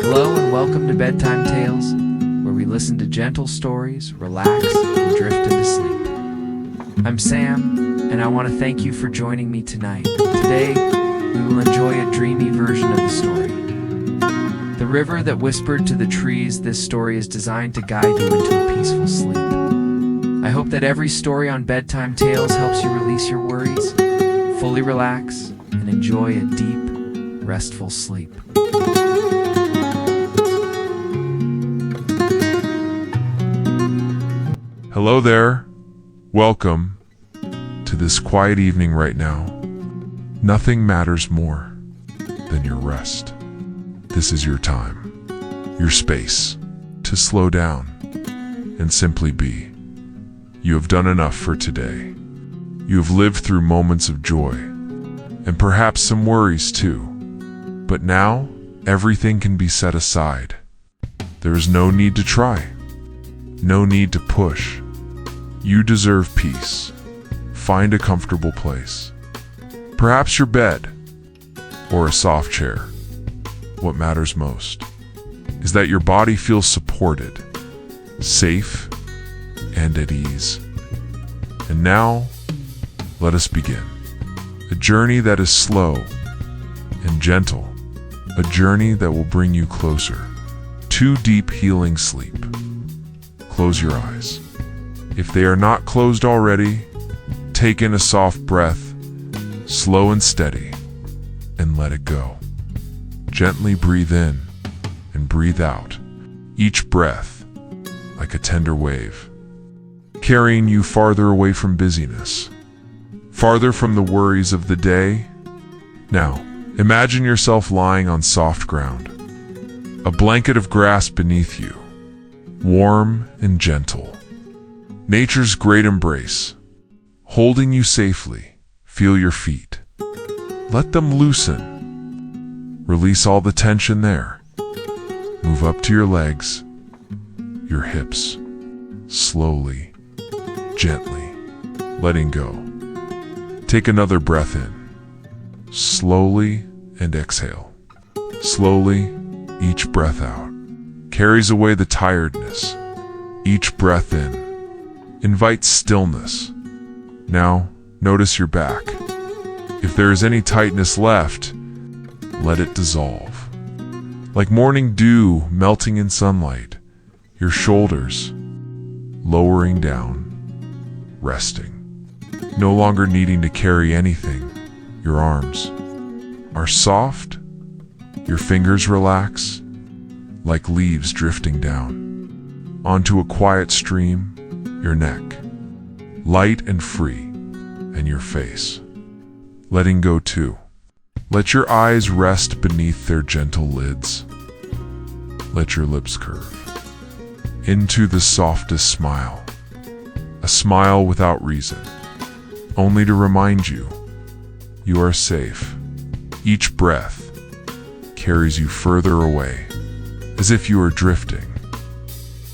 Hello and welcome to Bedtime Tales, where we listen to gentle stories, relax, and drift into sleep. I'm Sam, and I want to thank you for joining me tonight. Today, we will enjoy a dreamy version of the story. The River That Whispered to the Trees. This story is designed to guide you into a peaceful sleep. I hope that every story on Bedtime Tales helps you release your worries, fully relax, and enjoy a deep, restful sleep. Hello there. Welcome to this quiet evening right now. Nothing matters more than your rest. This is your time, your space to slow down and simply be. You have done enough for today. You have lived through moments of joy and perhaps some worries too. But now everything can be set aside. There is no need to try, no need to push. You deserve peace. Find a comfortable place. Perhaps your bed or a soft chair. What matters most is that your body feels supported, safe, and at ease. And now, let us begin. A journey that is slow and gentle. A journey that will bring you closer to deep healing sleep. Close your eyes. If they are not closed already, take in a soft breath, slow and steady, and let it go. Gently breathe in and breathe out, each breath like a tender wave, carrying you farther away from busyness, farther from the worries of the day. Now, imagine yourself lying on soft ground, a blanket of grass beneath you, warm and gentle. Nature's great embrace, holding you safely. Feel your feet. Let them loosen. Release all the tension there. Move up to your legs, your hips, slowly, gently, letting go. Take another breath in, slowly, and exhale. Slowly, each breath out carries away the tiredness. Each breath in invites stillness. Now, notice your back. If there is any tightness left, let it dissolve. Like morning dew melting in sunlight, your shoulders lowering down, resting. No longer needing to carry anything. Your arms are soft, your fingers relax, like leaves drifting down onto a quiet stream. Your neck, light and free, and your face, letting go too. Let your eyes rest beneath their gentle lids. Let your lips curve into the softest smile, a smile without reason, only to remind you you are safe. Each breath carries you further away, as if you are drifting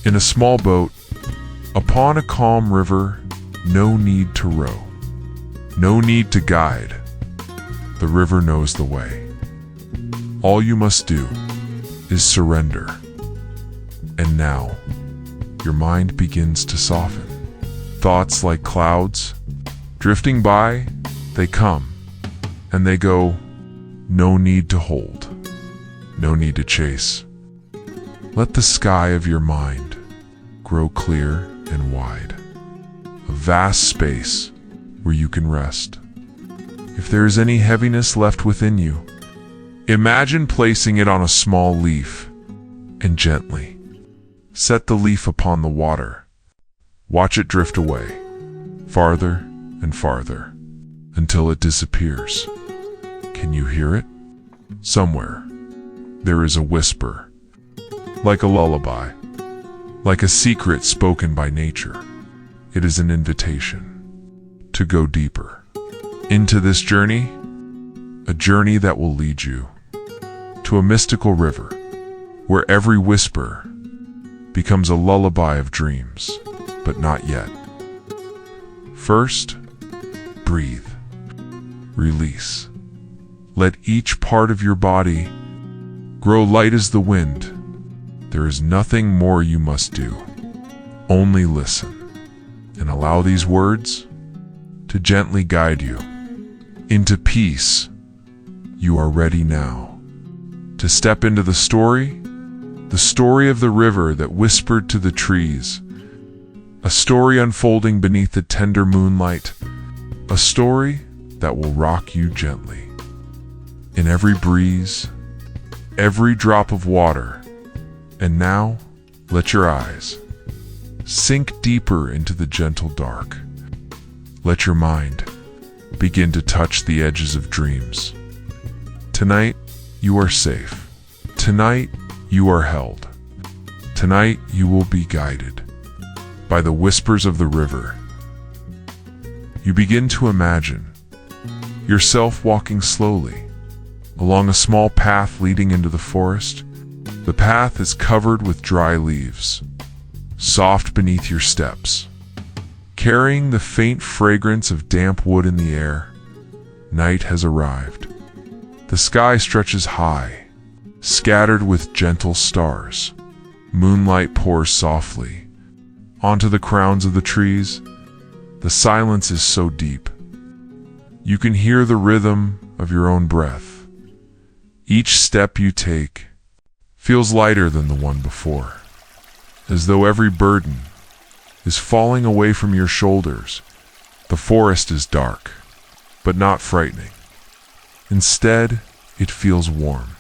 in a small boat upon a calm river. No need to row, no need to guide. The river knows the way. All you must do is surrender. And now, your mind begins to soften. Thoughts like clouds, drifting by, they come and they go. No need to hold, no need to chase. Let the sky of your mind grow clear and wide, a vast space where you can rest. If there is any heaviness left within you, imagine placing it on a small leaf and gently set the leaf upon the water. Watch it drift away, farther and farther, until it disappears. Can you hear it? Somewhere there is a whisper, like a lullaby, like a secret spoken by nature. It is an invitation to go deeper into this journey, a journey that will lead you to a mystical river where every whisper becomes a lullaby of dreams, but not yet. First, breathe, release. Let each part of your body Grow light as the wind. There is nothing more you must do. Only listen and allow these words to gently guide you into peace. You are ready now to step into the story of the river that whispered to the trees, a story unfolding beneath the tender moonlight, a story that will rock you gently. In every breeze, every drop of water, and now let your eyes sink deeper into the gentle dark. Let your mind begin to touch the edges of dreams. Tonight, you are safe. Tonight, you are held. Tonight, you will be guided by the whispers of the river. You begin to imagine yourself walking slowly along a small path leading into the forest. The path is covered with dry leaves, soft beneath your steps, carrying the faint fragrance of damp wood in the air. Night has arrived. The sky stretches high, scattered with gentle stars. Moonlight pours softly onto the crowns of the trees. The silence is so deep. You can hear the rhythm of your own breath. Each step you take feels lighter than the one before, as though every burden is falling away from your shoulders. The forest is dark, but not frightening. Instead, it feels warm,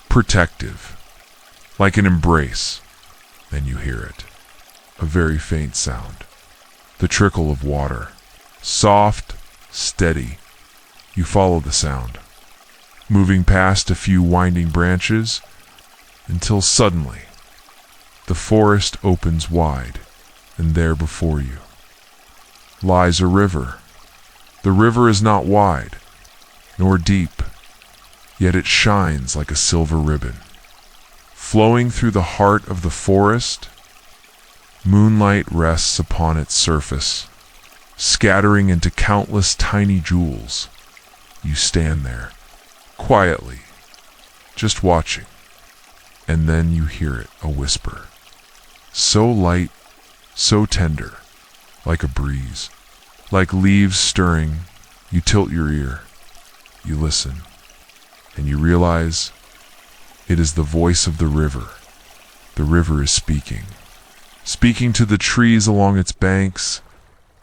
protective, like an embrace. Then you hear it, a very faint sound, the trickle of water, soft, steady. You follow the sound, moving past a few winding branches, until suddenly the forest opens wide, and there before you lies a river. The river is not wide, nor deep, yet it shines like a silver ribbon. Flowing through the heart of the forest, moonlight rests upon its surface, scattering into countless tiny jewels. You stand there, quietly, just watching, and then you hear it, a whisper. So light, so tender, like a breeze, like leaves stirring. You tilt your ear, you listen, and you realize it is the voice of the river. The river is speaking to the trees along its banks,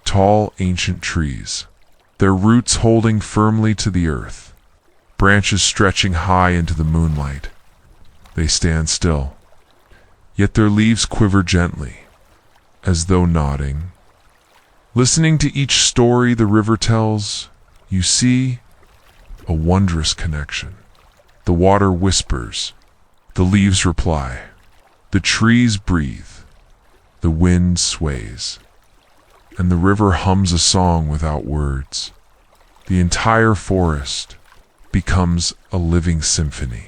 tall, ancient trees, their roots holding firmly to the earth, branches stretching high into the moonlight. They stand still, yet their leaves quiver gently, as though nodding. Listening to each story the river tells, you see a wondrous connection. The water whispers, the leaves reply, the trees breathe, the wind sways, and the river hums a song without words. The entire forest becomes a living symphony.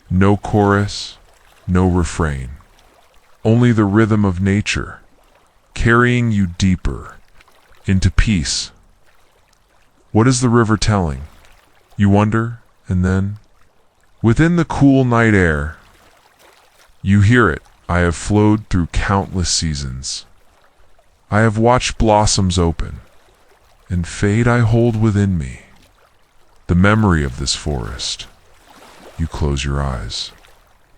No chorus, no refrain, only the rhythm of nature, carrying you deeper into peace. What is the river telling? You wonder, and then, within the cool night air, you hear it. I have flowed through countless seasons. I have watched blossoms open and fade. I hold within me the memory of this forest. You close your eyes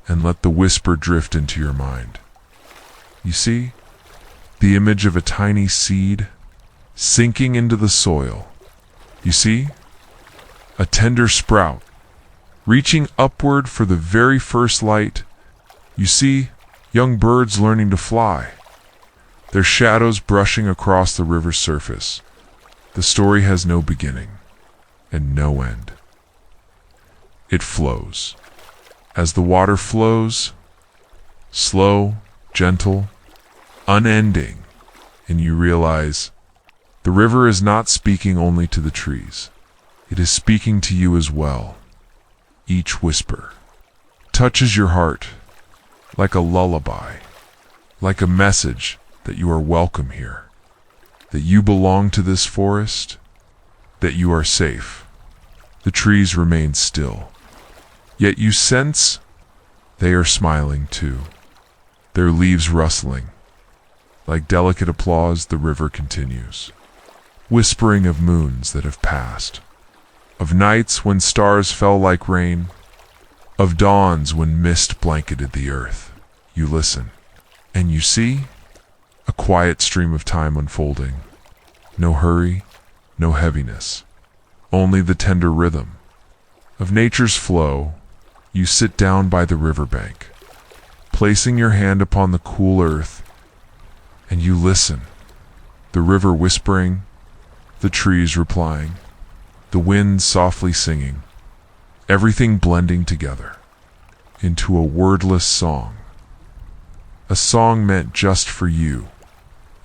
and let the whisper drift into your mind. You see the image of a tiny seed sinking into the soil. You see a tender sprout reaching upward for the very first light. You see young birds learning to fly, their shadows brushing across the river's surface. The story has no beginning and no end. It flows. As the water flows, slow, gentle, unending, and you realize the river is not speaking only to the trees. It is speaking to you as well. Each whisper touches your heart like a lullaby, like a message that you are welcome here, that you belong to this forest, that you are safe. The trees remain still, Yet you sense they are smiling too, their leaves rustling. Like delicate applause, the river continues, whispering of moons that have passed, of nights when stars fell like rain, of dawns when mist blanketed the earth. You listen, and you see a quiet stream of time unfolding. No hurry, no heaviness, only the tender rhythm of nature's flow. You sit down by the riverbank, placing your hand upon the cool earth, and you listen. The river whispering, the trees replying, the wind softly singing, everything blending together into a wordless song. A song meant just for you.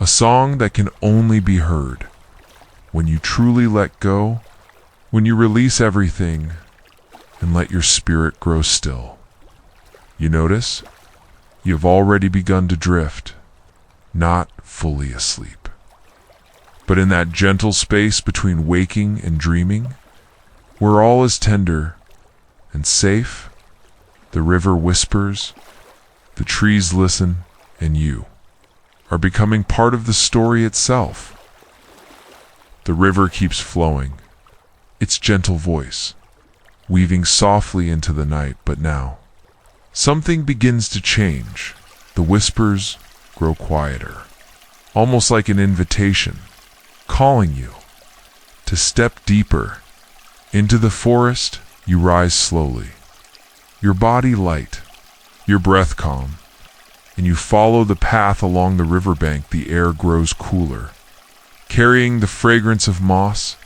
A song that can only be heard when you truly let go, when you release everything and let your spirit grow still. You notice? You've already begun to drift, not fully asleep, but in that gentle space between waking and dreaming, where all is tender and safe. The river whispers, the trees listen, and you are becoming part of the story itself. The river keeps flowing, its gentle voice weaving softly into the night, but now something begins to change. The whispers grow quieter, almost like an invitation, calling you to step deeper into the forest. You rise slowly, your body light, your breath calm, and you follow the path along the riverbank. The air grows cooler, carrying the fragrance of moss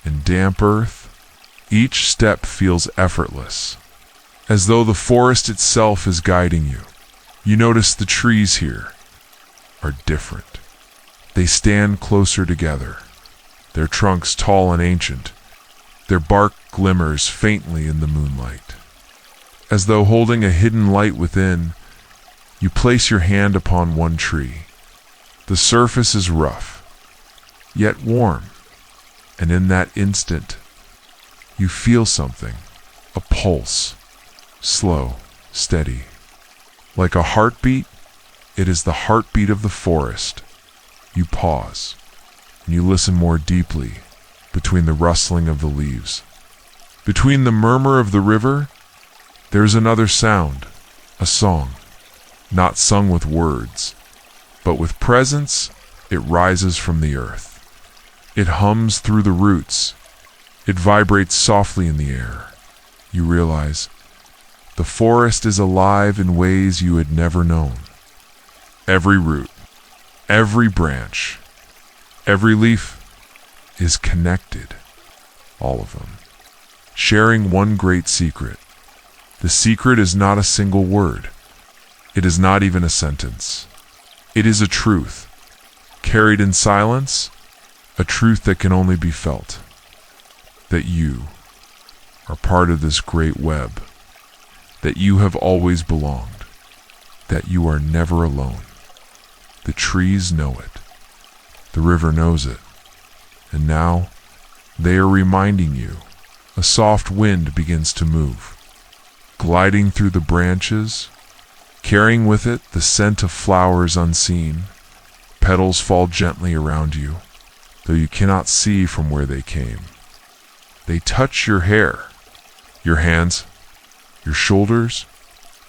and damp earth. Each step feels effortless, as though the forest itself is guiding you. You notice the trees here are different. They stand closer together, their trunks tall and ancient. Their bark glimmers faintly in the moonlight. As though holding a hidden light within, you place your hand upon one tree. The surface is rough, yet warm, and in that instant, you feel something, a pulse, slow, steady. Like a heartbeat, it is the heartbeat of the forest. You pause, and you listen more deeply between the rustling of the leaves. Between the murmur of the river, there is another sound, a song, not sung with words, but with presence. It rises from the earth. It hums through the roots. It vibrates softly in the air. You realize the forest is alive in ways you had never known. Every root, every branch, every leaf is connected, all of them, sharing one great secret. The secret is not a single word. It is not even a sentence. It is a truth, carried in silence, a truth that can only be felt. That you are part of this great web, that you have always belonged, that you are never alone. The trees know it. The river knows it. And now, they are reminding you. A soft wind begins to move, gliding through the branches, carrying with it the scent of flowers unseen. Petals fall gently around you, though you cannot see from where they came. They touch your hair, your hands, your shoulders,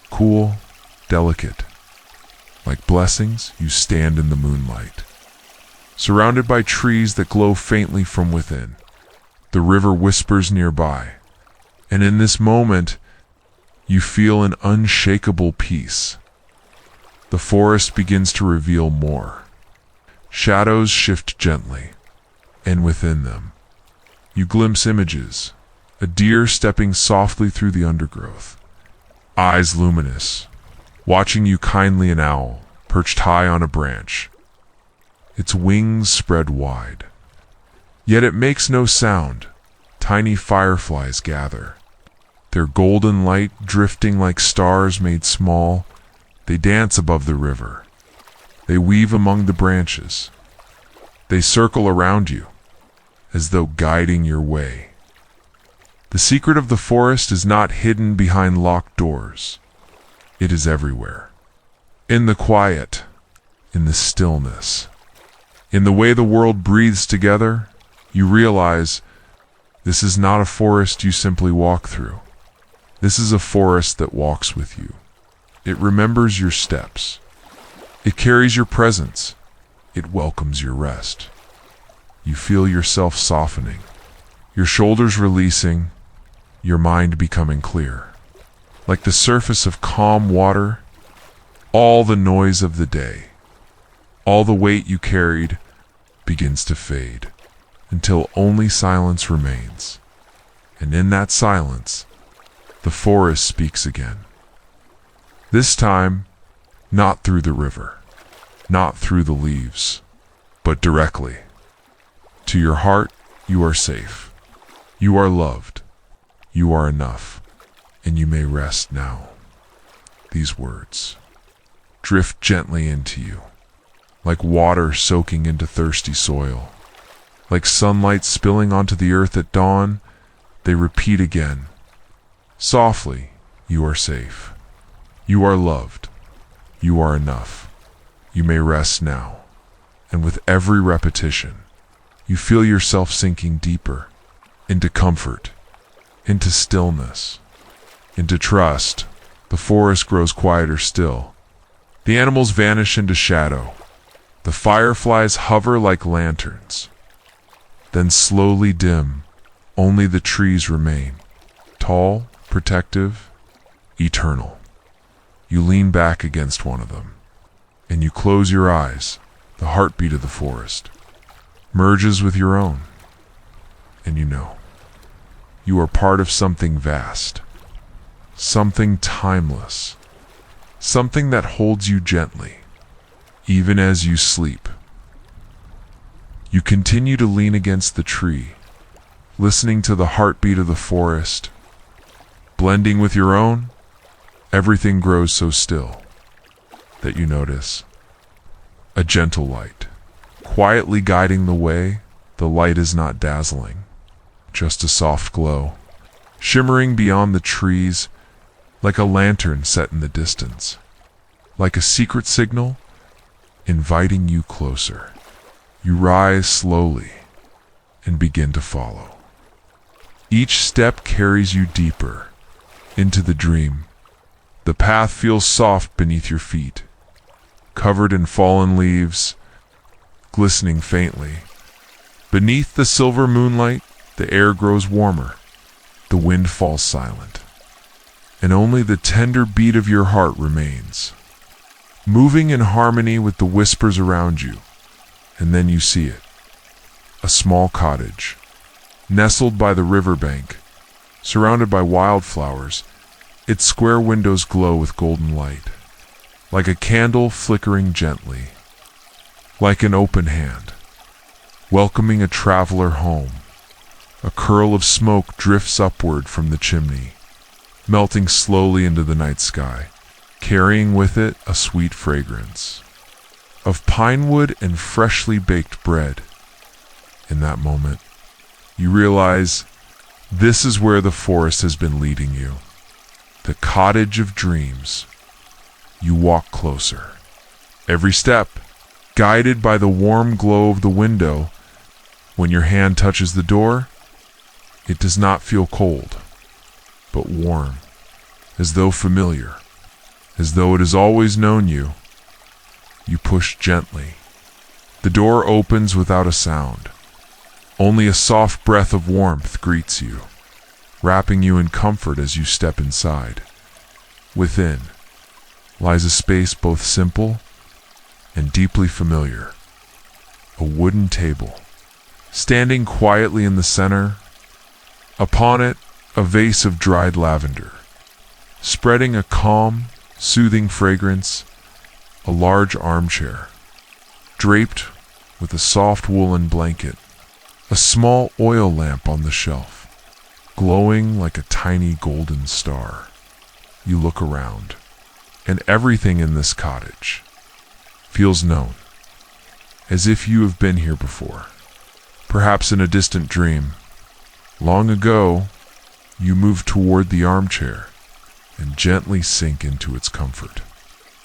cool, delicate. Like blessings, you stand in the moonlight, surrounded by trees that glow faintly from within. The river whispers nearby, and in this moment, you feel an unshakable peace. The forest begins to reveal more. Shadows shift gently, and within them, you glimpse images. A deer stepping softly through the undergrowth, eyes luminous, watching you kindly. An owl, perched high on a branch, its wings spread wide. Yet it makes no sound. Tiny fireflies gather, their golden light drifting like stars made small. They dance above the river. They weave among the branches. They circle around you, as though guiding your way. The secret of the forest is not hidden behind locked doors. It is everywhere. In the quiet, in the stillness, in the way the world breathes together, you realize this is not a forest you simply walk through. This is a forest that walks with you. It remembers your steps. It carries your presence. It welcomes your rest. You feel yourself softening, your shoulders releasing, your mind becoming clear. Like the surface of calm water, all the noise of the day, all the weight you carried begins to fade until only silence remains. And in that silence, the forest speaks again. This time, not through the river, not through the leaves, but directly. To your heart, you are safe. You are loved. You are enough. And you may rest now. These words drift gently into you, like water soaking into thirsty soil. Like sunlight spilling onto the earth at dawn, they repeat again. Softly, you are safe. You are loved. You are enough. You may rest now. And with every repetition, you feel yourself sinking deeper into comfort, into stillness, into trust. The forest grows quieter still. The animals vanish into shadow. The fireflies hover like lanterns. Then slowly dim, only the trees remain, tall, protective, eternal. You lean back against one of them, and you close your eyes. The heartbeat of the forest merges with your own, and you know you are part of something vast, something timeless, something that holds you gently, even as you sleep. You continue to lean against the tree, listening to the heartbeat of the forest. Blending with your own, everything grows so still that you notice a gentle light, quietly guiding the way. The light is not dazzling, just a soft glow, shimmering beyond the trees like a lantern set in the distance, like a secret signal inviting you closer. You rise slowly and begin to follow. Each step carries you deeper into the dream. The path feels soft beneath your feet, covered in fallen leaves, glistening faintly. Beneath the silver moonlight, the air grows warmer. The wind falls silent, and only the tender beat of your heart remains, moving in harmony with the whispers around you. And then you see it, a small cottage, nestled by the riverbank, surrounded by wildflowers. Its square windows glow with golden light, like a candle flickering gently, like an open hand, welcoming a traveler home. A curl of smoke drifts upward from the chimney, melting slowly into the night sky, carrying with it a sweet fragrance of pine wood and freshly baked bread. In that moment, you realize this is where the forest has been leading you. The cottage of dreams. You walk closer. Every step, guided by the warm glow of the window. When your hand touches the door, it does not feel cold, but warm, as though familiar, as though it has always known you. You push gently. The door opens without a sound. Only a soft breath of warmth greets you, wrapping you in comfort as you step inside. Within lies a space both simple and deeply familiar. A wooden table, standing quietly in the center. Upon it, a vase of dried lavender, spreading a calm, soothing fragrance. A large armchair, draped with a soft woolen blanket. A small oil lamp on the shelf, glowing like a tiny golden star. You look around, and everything in this cottage feels known, as if you have been here before, perhaps in a distant dream. Long ago, You move toward the armchair and gently sink into its comfort.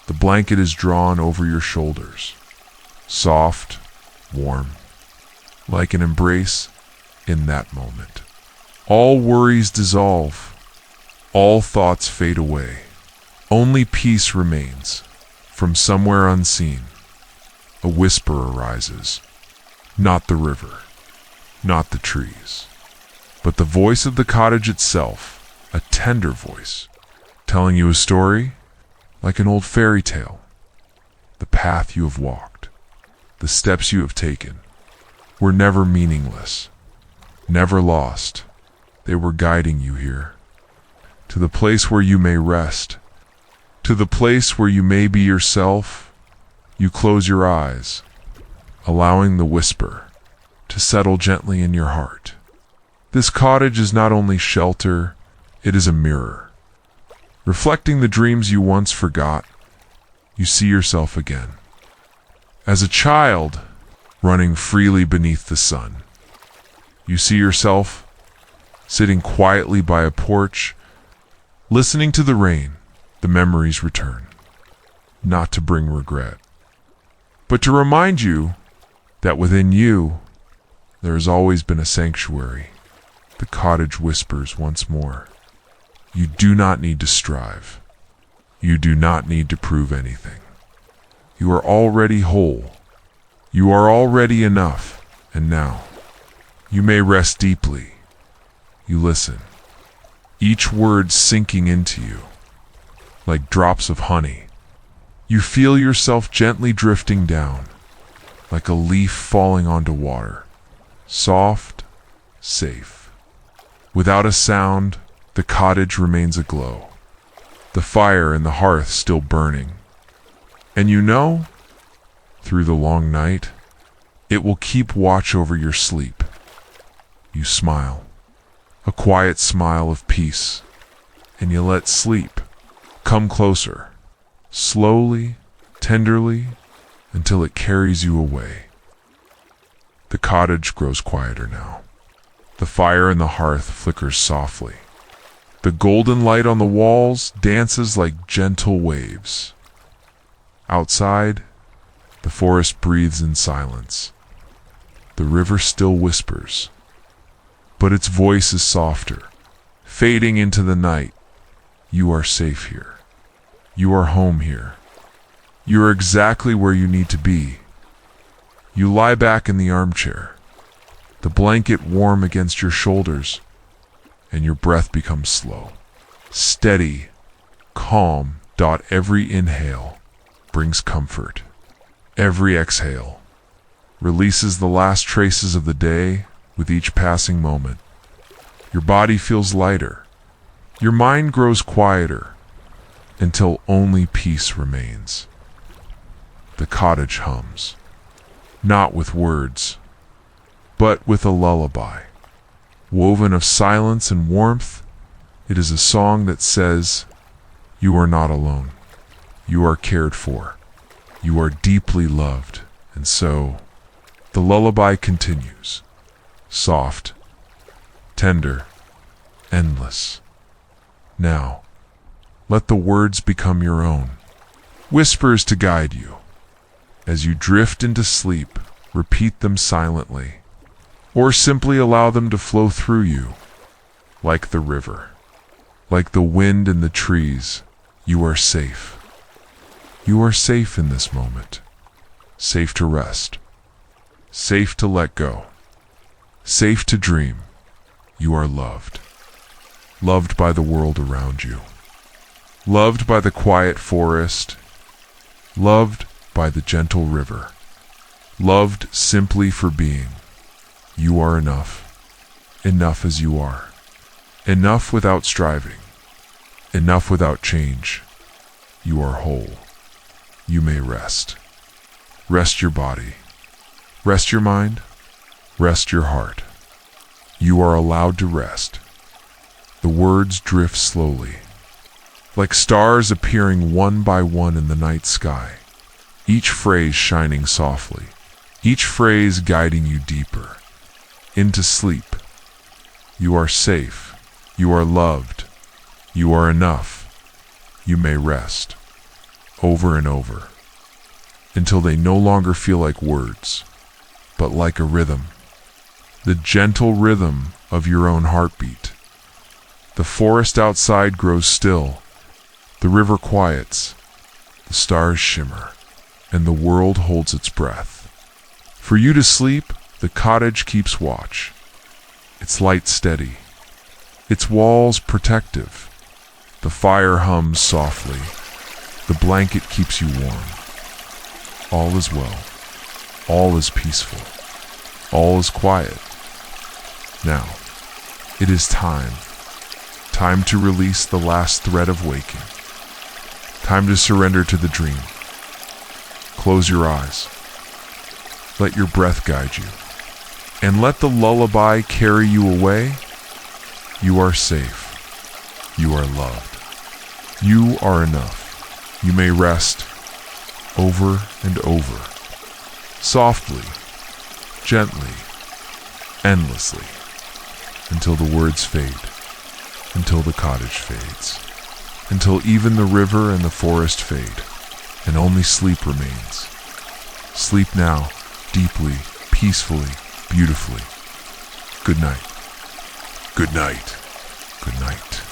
The blanket is drawn over your shoulders, soft, warm, like an embrace in that moment. All worries dissolve, all thoughts fade away. Only peace remains. From somewhere unseen, a whisper arises. Not the river, not the trees, but the voice of the cottage itself, a tender voice, telling you a story like an old fairy tale. The path you have walked, the steps you have taken, were never meaningless, never lost. They were guiding you here, to the place where you may rest, to the place where you may be yourself. You close your eyes, allowing the whisper to settle gently in your heart. This cottage is not only shelter, it is a mirror. Reflecting the dreams you once forgot, you see yourself again. As a child, running freely beneath the sun. You see yourself sitting quietly by a porch, listening to the rain. The memories return, not to bring regret, but to remind you that within you, there has always been a sanctuary. The cottage whispers once more. You do not need to strive. You do not need to prove anything. You are already whole. You are already enough. And now, you may rest deeply. You listen, each word sinking into you like drops of honey. You feel yourself gently drifting down, like a leaf falling onto water, soft, safe. Without a sound, the cottage remains aglow, the fire in the hearth still burning. And you know, through the long night, it will keep watch over your sleep. You smile, a quiet smile of peace, and you let sleep come closer, slowly, tenderly, until it carries you away. The cottage grows quieter now. The fire in the hearth flickers softly. The golden light on the walls dances like gentle waves. Outside, the forest breathes in silence. The river still whispers, but its voice is softer, fading into the night. You are safe here. You are home here. You are exactly where you need to be. You lie back in the armchair, the blanket warm against your shoulders, and your breath becomes slow, steady, calm. Every inhale brings comfort. Every exhale releases the last traces of the day with each passing moment. Your body feels lighter. Your mind grows quieter until only peace remains. The cottage hums, not with words, but with a lullaby. Woven of silence and warmth, it is a song that says, you are not alone. You are cared for. You are deeply loved. And so, the lullaby continues, soft, tender, endless. Now, let the words become your own, whispers to guide you. As you drift into sleep, repeat them silently, or simply allow them to flow through you, like the river, like the wind in the trees. You are safe. You are safe in this moment, safe to rest, safe to let go, safe to dream. You are loved, loved by the world around you, loved by the quiet forest, loved by the gentle river, loved simply for being. You are enough, enough as you are, enough without striving, enough without change. You are whole. You may rest. Rest your body. Rest your mind. Rest your heart. You are allowed to rest. The words drift slowly, like stars appearing one by one in the night sky, each phrase shining softly, each phrase guiding you deeper into sleep. You are safe. You are loved. You are enough. You may rest. Over and over. Until they no longer feel like words, but like a rhythm. The gentle rhythm of your own heartbeat. The forest outside grows still. The river quiets. The stars shimmer. And the world holds its breath. For you to sleep, the cottage keeps watch. Its light steady. Its walls protective. The fire hums softly. The blanket keeps you warm. All is well. All is peaceful. All is quiet. Now, it is time. Time to release the last thread of waking. Time to surrender to the dream. Close your eyes. Let your breath guide you. And let the lullaby carry you away. You are safe. You are loved. You are enough. You may rest over and over. Softly, gently, endlessly. Until the words fade. Until the cottage fades. Until even the river and the forest fade. And only sleep remains. Sleep now, deeply, peacefully, beautifully. Good night. Good night. Good night.